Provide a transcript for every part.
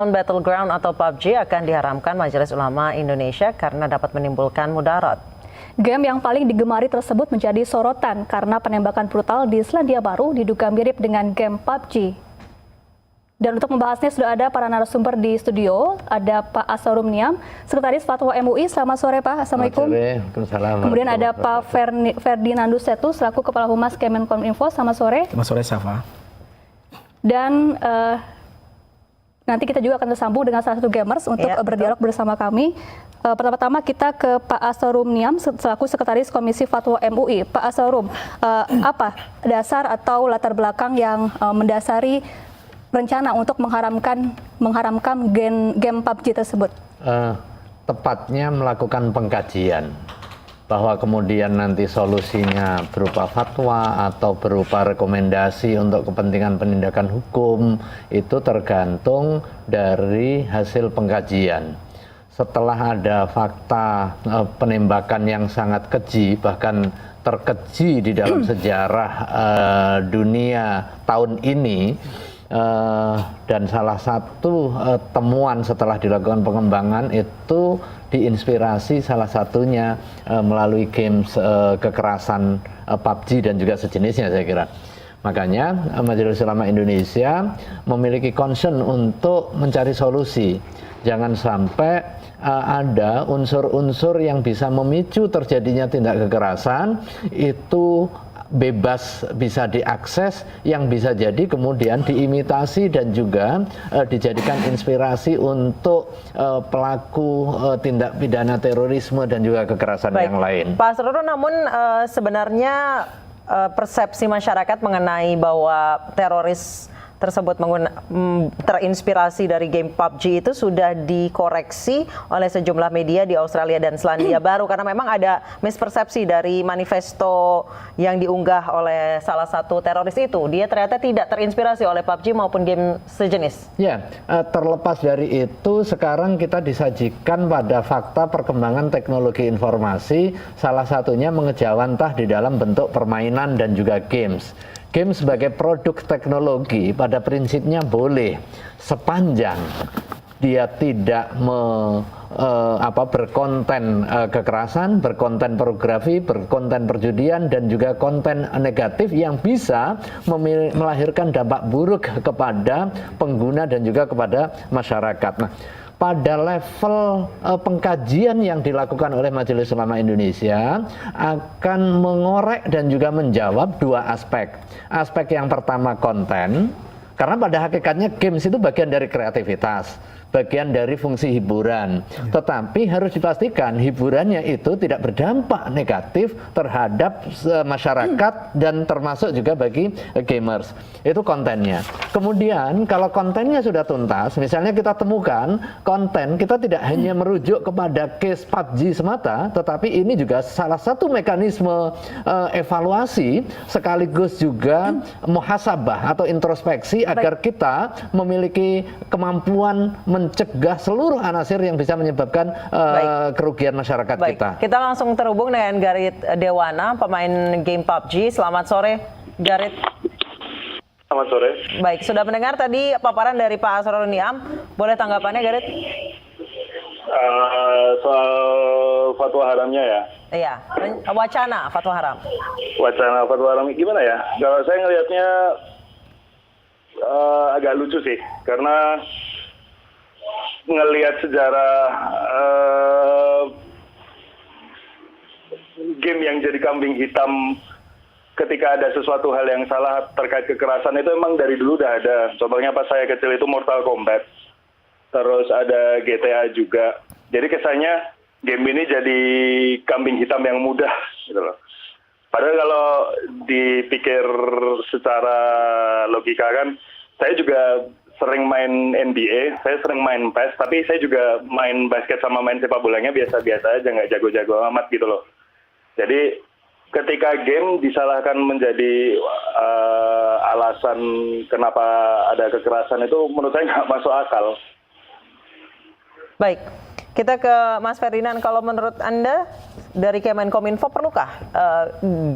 Battleground atau PUBG akan diharamkan Majelis Ulama Indonesia karena dapat menimbulkan mudarat. Game yang paling digemari tersebut menjadi sorotan karena penembakan brutal di Selandia Baru diduga mirip dengan game PUBG. Dan untuk membahasnya sudah ada para narasumber di studio. Ada Pak Assarum Niam, Sekretaris Fatwa MUI. Selamat sore Pak, Assalamualaikum. Kemudian ada Pak Ferdinandus Setu, selaku Kepala Humas Kemenkominfo. Selamat sore. Selamat sore, Safa. Dan nanti kita juga akan tersambung dengan salah satu gamers untuk berdialog bersama kami. Pertama-tama kita ke Pak Assarum Niam selaku Sekretaris Komisi Fatwa MUI. Pak Assarum, apa dasar atau latar belakang yang mendasari rencana untuk mengharamkan game PUBG tersebut? Tepatnya melakukan pengkajian, bahwa kemudian nanti solusinya berupa fatwa atau berupa rekomendasi untuk kepentingan penindakan hukum itu tergantung dari hasil pengkajian. Setelah ada fakta penembakan yang sangat keji, bahkan terkeji di dalam sejarah dunia tahun ini, dan salah satu temuan setelah dilakukan pengembangan itu diinspirasi salah satunya melalui games kekerasan PUBG dan juga sejenisnya, saya kira. Makanya Majelis Ulama Indonesia memiliki concern untuk mencari solusi. Jangan sampai ada unsur-unsur yang bisa memicu terjadinya tindak kekerasan itu bebas bisa diakses, yang bisa jadi kemudian diimitasi dan juga dijadikan inspirasi untuk pelaku tindak pidana terorisme dan juga kekerasan yang lain. Pak Assarum, namun sebenarnya persepsi masyarakat mengenai bahwa teroris tersebut terinspirasi dari game PUBG itu sudah dikoreksi oleh sejumlah media di Australia dan Selandia Baru, karena memang ada mispersepsi dari manifesto yang diunggah oleh salah satu teroris itu. Dia ternyata tidak terinspirasi oleh PUBG maupun game sejenis. Ya, terlepas dari itu, sekarang kita disajikan pada fakta perkembangan teknologi informasi, salah satunya mengejawantah di dalam bentuk permainan dan juga games. Game sebagai produk teknologi pada prinsipnya boleh sepanjang dia tidak berkonten kekerasan, berkonten pornografi, berkonten perjudian, dan juga konten negatif yang bisa melahirkan dampak buruk kepada pengguna dan juga kepada masyarakat. Nah, pada level pengkajian yang dilakukan oleh Majelis Ulama Indonesia akan mengorek dan juga menjawab dua aspek. Aspek yang pertama konten, karena pada hakikatnya games itu bagian dari kreativitas, bagian dari fungsi hiburan. Tetapi harus dipastikan hiburannya itu tidak berdampak negatif terhadap masyarakat dan termasuk juga bagi gamers. Itu kontennya. Kemudian kalau kontennya sudah tuntas, misalnya kita temukan konten, kita tidak hanya merujuk kepada case PUBG semata, tetapi ini juga salah satu mekanisme evaluasi sekaligus juga muhasabah atau introspeksi agar kita memiliki kemampuan mencegah seluruh anasir yang bisa menyebabkan kerugian masyarakat kita. Kita langsung terhubung dengan Garit Dewana, pemain game PUBG. Selamat sore, Garit. Selamat sore. Baik, sudah mendengar tadi paparan dari Pak Assarum Niam. Boleh tanggapannya, Garit? Soal fatwa haramnya ya? Iya, wacana fatwa haram. Wacana fatwa haram gimana ya? Kalau saya ngelihatnya agak lucu sih, karena ngelihat sejarah game yang jadi kambing hitam ketika ada sesuatu hal yang salah terkait kekerasan itu emang dari dulu udah ada. Contohnya pas saya kecil itu Mortal Kombat, terus ada GTA juga. Jadi kesannya game ini jadi kambing hitam yang mudah gitu loh. Padahal kalau dipikir secara logika kan, saya juga sering main NBA, saya sering main PES, tapi saya juga main basket sama main sepak bolanya biasa-biasa aja, nggak jago-jago amat gitu loh. Jadi ketika game disalahkan menjadi alasan kenapa ada kekerasan itu menurut saya nggak masuk akal. Baik, kita ke Mas Ferdinand. Kalau menurut Anda dari Kemenkominfo, perlukah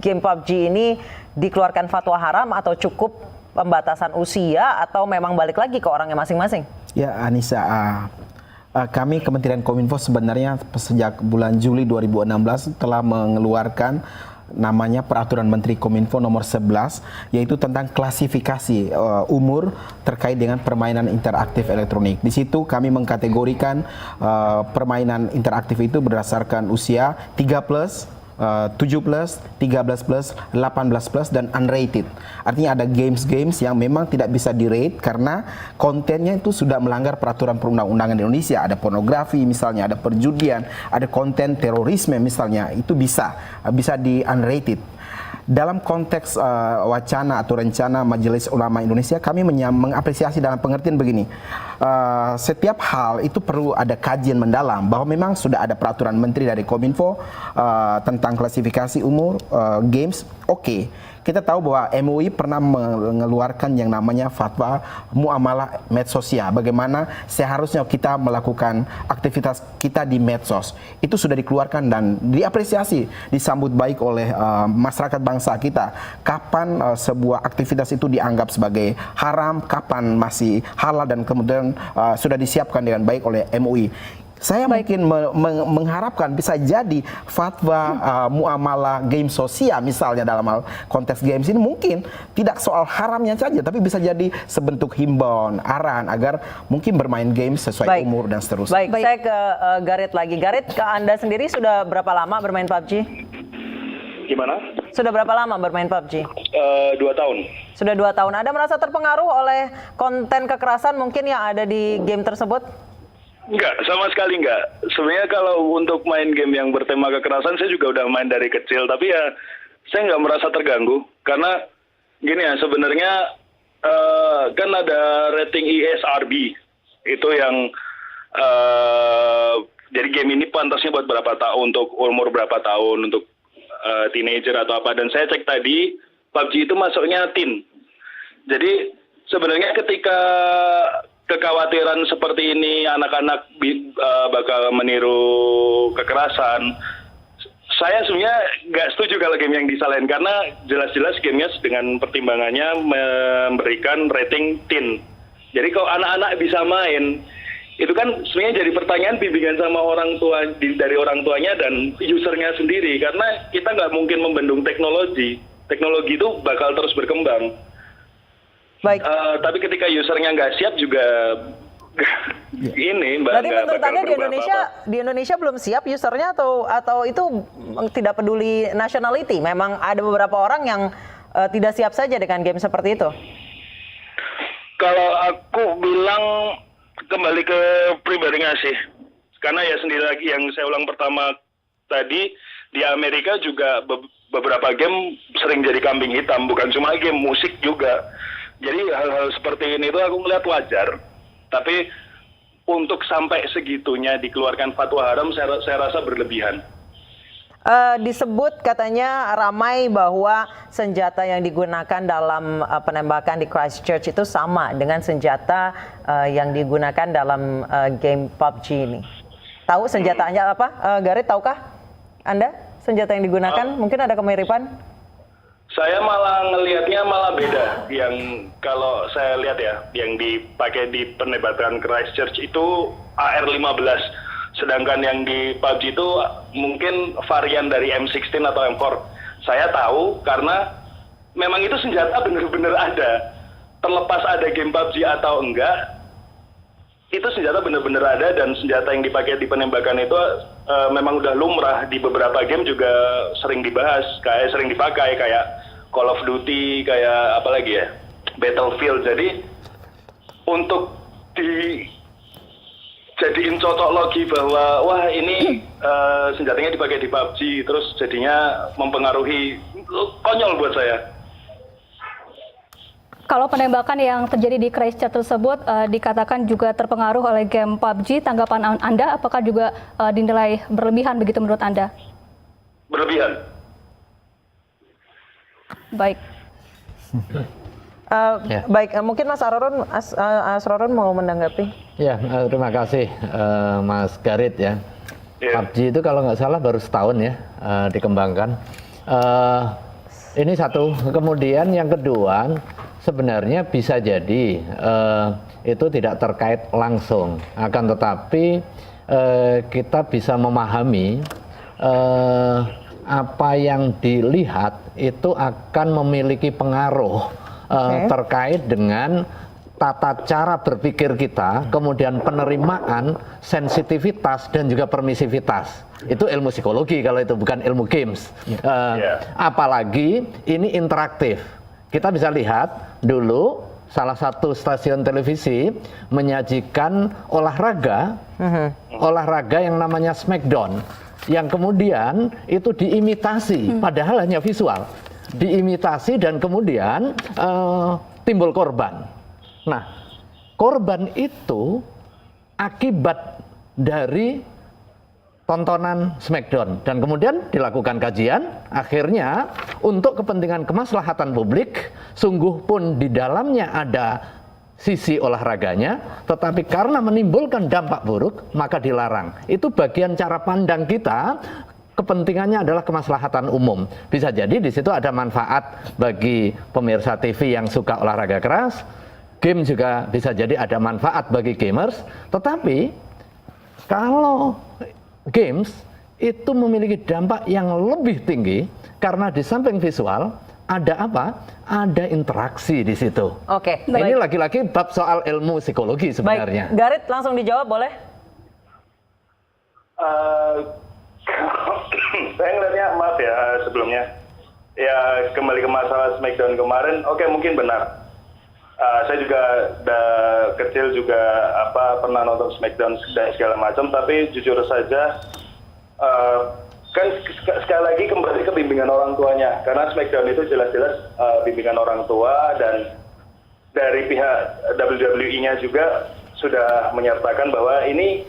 game PUBG ini dikeluarkan fatwa haram atau cukup pembatasan usia atau memang balik lagi ke orangnya masing-masing? Ya, Anissa, kami Kementerian Kominfo sebenarnya sejak bulan Juli 2016 telah mengeluarkan namanya Peraturan Menteri Kominfo nomor 11, yaitu tentang klasifikasi umur terkait dengan permainan interaktif elektronik. Di situ kami mengkategorikan permainan interaktif itu berdasarkan usia 3+, 7+, 13+, 18+, dan unrated. Artinya ada games-games yang memang tidak bisa di-rate karena kontennya itu sudah melanggar peraturan perundang-undangan Indonesia. Ada pornografi misalnya, ada perjudian, ada konten terorisme misalnya, itu bisa di-unrated. Dalam konteks wacana atau rencana Majelis Ulama Indonesia, kami mengapresiasi dalam pengertian begini. Setiap hal itu perlu ada kajian mendalam bahwa memang sudah ada peraturan menteri dari Kominfo tentang klasifikasi umur games. Oke. Kita tahu bahwa MUI pernah mengeluarkan yang namanya fatwa muamalah medsosia. Bagaimana seharusnya kita melakukan aktivitas kita di medsos. Itu sudah dikeluarkan dan diapresiasi, disambut baik oleh masyarakat bangsa kita. Kapan sebuah aktivitas itu dianggap sebagai haram, kapan masih halal, dan kemudian sudah disiapkan dengan baik oleh MUI. Saya mungkin mengharapkan bisa jadi fatwa muamalah game sosial misalnya dalam hal konteks games ini mungkin tidak soal haramnya saja, tapi bisa jadi sebentuk himbauan, arahan agar mungkin bermain game sesuai umur dan seterusnya. Baik, saya ke Garit lagi. Garit, ke Anda sendiri sudah berapa lama bermain PUBG? Gimana? Sudah berapa lama bermain PUBG? 2 tahun. Sudah 2 tahun. Anda merasa terpengaruh oleh konten kekerasan mungkin yang ada di game tersebut? Enggak, sama sekali enggak. Sebenarnya kalau untuk main game yang bertema kekerasan, saya juga udah main dari kecil. Tapi ya, saya nggak merasa terganggu. Karena gini ya, sebenarnya kan ada rating ESRB. Itu yang, jadi game ini pantasnya buat berapa tahun, untuk umur berapa tahun, untuk teenager atau apa. Dan saya cek tadi, PUBG itu masuknya teen. Jadi sebenarnya ketika kekhawatiran seperti ini anak-anak bakal meniru kekerasan, saya sebenarnya nggak setuju kalau game yang disalahin karena jelas-jelas gamenya dengan pertimbangannya memberikan rating teen. Jadi kalau anak-anak bisa main, itu kan sebenarnya jadi pertanyaan bimbingan sama orang tua dari orang tuanya dan usernya sendiri, karena kita nggak mungkin membendung teknologi. Teknologi itu bakal terus berkembang. Baik. Tapi ketika usernya nggak siap juga ini Mbak. Berarti menurut Anda di Indonesia belum siap usernya atau itu tidak peduli nationality? Memang ada beberapa orang yang tidak siap saja dengan game seperti itu. Kalau aku bilang kembali ke pribadinya sih. Karena ya sendiri lagi yang saya ulang pertama tadi, di Amerika juga beberapa game sering jadi kambing hitam, bukan cuma game, musik juga. Jadi hal-hal seperti ini tuh aku melihat wajar. Tapi untuk sampai segitunya dikeluarkan fatwa haram, saya rasa berlebihan. Disebut katanya ramai bahwa senjata yang digunakan dalam penembakan di Christchurch itu sama dengan senjata yang digunakan dalam game PUBG ini. Tahu senjatanya apa? Garit, tahukah Anda senjata yang digunakan? Mungkin ada kemiripan? Saya malah ngelihatnya malah beda. Yang kalau saya lihat ya, yang dipakai di penembakan Christchurch itu AR-15. Sedangkan yang di PUBG itu mungkin varian dari M16 atau M4. Saya tahu karena memang itu senjata benar-benar ada. Terlepas ada game PUBG atau enggak, itu senjata benar-benar ada, dan senjata yang dipakai di penembakan itu memang udah lumrah. Di beberapa game juga sering dibahas, sering dipakai, kayak Call of Duty, kayak apa lagi ya, Battlefield. Jadi untuk dijadiin cocok logi bahwa wah ini senjatanya dipakai di PUBG, terus jadinya mempengaruhi, konyol buat saya. Kalau penembakan yang terjadi di Christchurch tersebut dikatakan juga terpengaruh oleh game PUBG, tanggapan Anda apakah juga dinilai berlebihan begitu menurut Anda? Berlebihan. Baik. Baik, mungkin Mas Asrorun mau menanggapi. Ya, terima kasih Mas Garit ya. PUBG itu kalau nggak salah baru setahun ya dikembangkan. Ini satu. Kemudian yang kedua, sebenarnya bisa jadi itu tidak terkait langsung. Akan tetapi kita bisa memahami apa yang dilihat itu akan memiliki pengaruh terkait dengan tata cara berpikir kita, kemudian penerimaan, sensitivitas, dan juga permisivitas. Itu ilmu psikologi kalau itu bukan ilmu games. Apalagi ini interaktif. Kita bisa lihat dulu salah satu stasiun televisi menyajikan olahraga, olahraga yang namanya Smackdown, yang kemudian itu diimitasi, padahal hanya visual, diimitasi dan kemudian timbul korban. Nah, korban itu akibat dari tontonan Smackdown dan kemudian dilakukan kajian, akhirnya untuk kepentingan kemaslahatan publik, sungguh pun di dalamnya ada sisi olahraganya, tetapi karena menimbulkan dampak buruk maka dilarang. Itu bagian cara pandang kita. Kepentingannya adalah kemaslahatan umum. Bisa jadi di situ ada manfaat bagi pemirsa TV yang suka olahraga keras. Game juga bisa jadi ada manfaat bagi gamers. Tetapi kalau games itu memiliki dampak yang lebih tinggi karena di samping visual ada apa? Ada interaksi di situ. Oke. Ini lagi-lagi bab soal ilmu psikologi sebenarnya. Baik, Garit langsung dijawab boleh? Saya ngeliatnya, maaf ya sebelumnya, ya kembali ke masalah Smackdown kemarin, oke mungkin benar. Saya juga kecil juga pernah nonton Smackdown dan segala macam, tapi jujur saja kan sekali lagi kembali ke bimbingan orang tuanya, karena Smackdown itu jelas-jelas bimbingan orang tua, dan dari pihak WWE-nya juga sudah menyatakan bahwa ini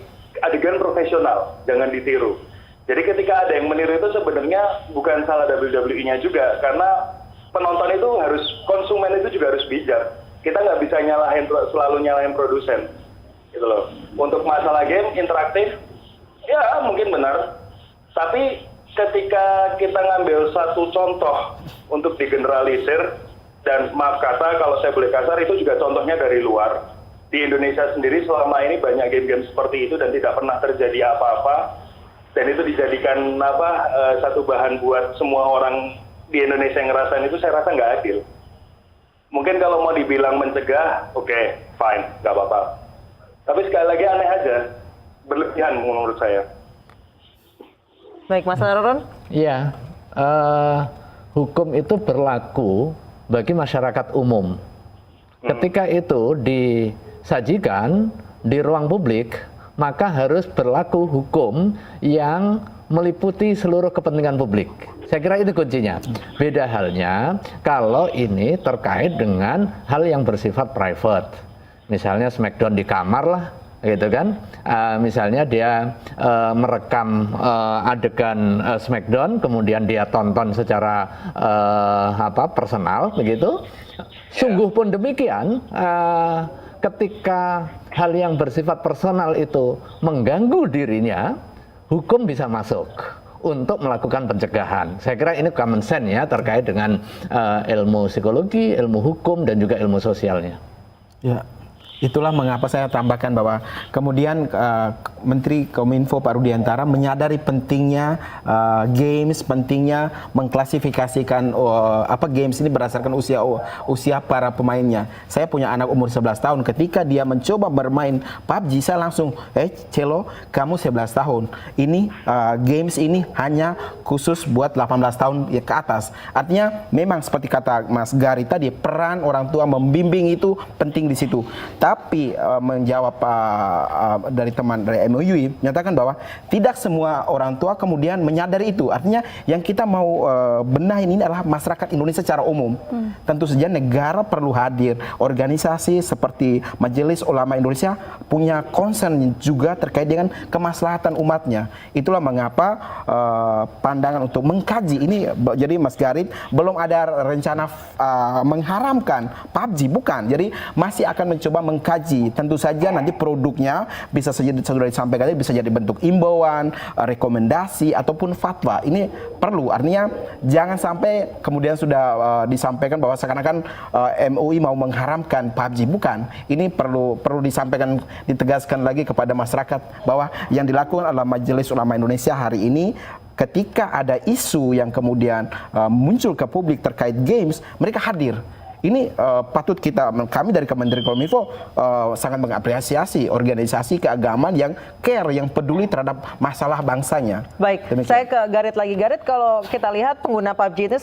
adegan profesional, jangan ditiru. Jadi ketika ada yang meniru itu sebenarnya bukan salah WWE-nya juga, karena penonton itu harus, konsumen itu juga harus bijak. Kita nggak bisa selalu nyalahin produsen, gitu loh. Untuk masalah game interaktif, ya mungkin benar. Tapi ketika kita ngambil satu contoh untuk digeneralisir, dan maaf kata kalau saya boleh kasar, itu juga contohnya dari luar. Di Indonesia sendiri selama ini banyak game-game seperti itu dan tidak pernah terjadi apa-apa. Dan itu dijadikan satu bahan buat semua orang di Indonesia yang ngerasain itu, saya rasa nggak adil. Mungkin kalau mau dibilang mencegah, oke, fine, nggak apa-apa. Tapi sekali lagi aneh aja, berlebihan menurut saya. Baik, Mas Narurun? Iya, hukum itu berlaku bagi masyarakat umum. Ketika itu disajikan di ruang publik, maka harus berlaku hukum yang meliputi seluruh kepentingan publik. Saya kira itu kuncinya. Beda halnya kalau ini terkait dengan hal yang bersifat private. Misalnya Smackdown di kamar lah, gitu kan. Misalnya dia merekam adegan Smackdown, kemudian dia tonton secara personal, begitu. Sungguh pun demikian, ketika hal yang bersifat personal itu mengganggu dirinya, hukum bisa masuk untuk melakukan pencegahan. Saya kira ini common sense ya terkait dengan ilmu psikologi, ilmu hukum, dan juga ilmu sosialnya. Ya, itulah mengapa saya tambahkan bahwa kemudian Menteri Kominfo Pak Rudiantara menyadari pentingnya games, pentingnya mengklasifikasikan games ini berdasarkan usia para pemainnya. Saya punya anak umur 11 tahun, ketika dia mencoba bermain PUBG, saya langsung, Celo, kamu 11 tahun. Ini games ini hanya khusus buat 18 tahun ke atas. Artinya memang seperti kata Mas Gari tadi, peran orang tua membimbing itu penting di situ. Tapi menjawab dari teman dari MUI menyatakan bahwa tidak semua orang tua kemudian menyadari itu. Artinya yang kita mau benahin ini adalah masyarakat Indonesia secara umum. Tentu saja negara perlu hadir. Organisasi seperti Majelis Ulama Indonesia punya concern juga terkait dengan kemaslahatan umatnya. Itulah mengapa pandangan untuk mengkaji ini. Jadi Mas Garit, belum ada rencana mengharamkan PUBG, bukan. Jadi masih akan mencoba mengkaji. Tentu saja nanti produknya bisa saja sudah disampaikan, bisa jadi bentuk imbauan, rekomendasi ataupun fatwa. Ini perlu, artinya jangan sampai kemudian sudah disampaikan bahwa seakan-akan MUI mau mengharamkan PUBG. Bukan. Ini perlu disampaikan, ditegaskan lagi kepada masyarakat bahwa yang dilakukan adalah Majelis Ulama Indonesia hari ini. Ketika ada isu yang kemudian muncul ke publik terkait games, mereka hadir. Ini patut kami dari Kementerian Kominfo sangat mengapresiasi organisasi keagamaan yang care, yang peduli terhadap masalah bangsanya. Baik, Demikian. saya ke Garit lagi. Garit, kalau kita lihat pengguna PUBG itu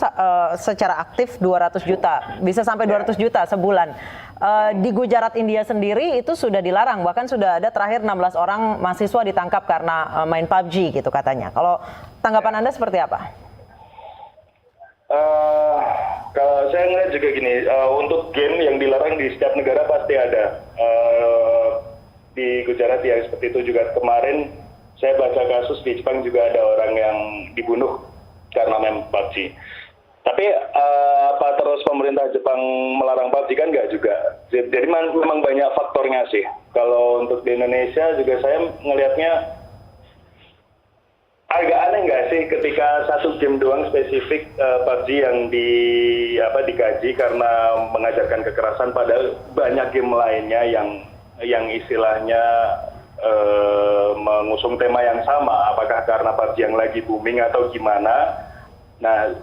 secara aktif 200 juta, bisa sampai 200 juta sebulan. Di Gujarat, India sendiri itu sudah dilarang, bahkan sudah ada terakhir 16 orang mahasiswa ditangkap karena main PUBG gitu katanya. Kalau tanggapan Anda seperti apa? Kalau saya ngeliat juga gini, untuk game yang dilarang di setiap negara pasti ada. Di Gujarat yang seperti itu juga. Kemarin saya baca kasus di Jepang juga ada orang yang dibunuh karena main PUBG. Tapi apa terus pemerintah Jepang melarang PUBG? Kan nggak juga. Jadi memang banyak faktornya sih. Kalau untuk di Indonesia juga saya ngelihatnya agak aneh nggak sih ketika satu game doang spesifik PUBG yang dikaji karena mengajarkan kekerasan, padahal banyak game lainnya yang istilahnya mengusung tema yang sama. Apakah karena PUBG yang lagi booming atau gimana? Nah,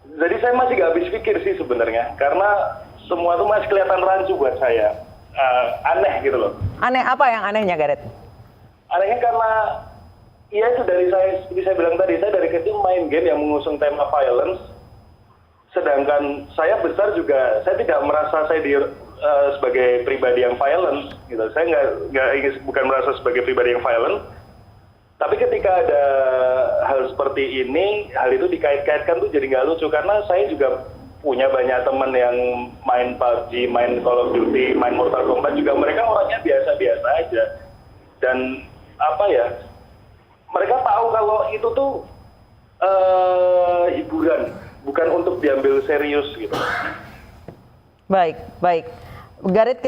jadi saya masih nggak habis pikir sih sebenarnya, karena semua itu masih kelihatan rancu buat saya. Aneh gitu loh. Aneh apa yang anehnya, Garet? Anehnya karena iya, itu seperti saya bilang tadi, saya dari kecil main game yang mengusung tema violence, sedangkan saya besar juga, saya tidak merasa saya sebagai pribadi yang violent, gitu. Saya bukan merasa sebagai pribadi yang violent, tapi ketika ada hal seperti ini, hal itu dikait-kaitkan tuh jadi nggak lucu, karena saya juga punya banyak teman yang main PUBG, main Call of Duty, main Mortal Kombat juga, mereka orangnya biasa-biasa aja, dan apa ya, mereka tahu kalau itu tuh hiburan, bukan untuk diambil serius gitu. Baik. Garit,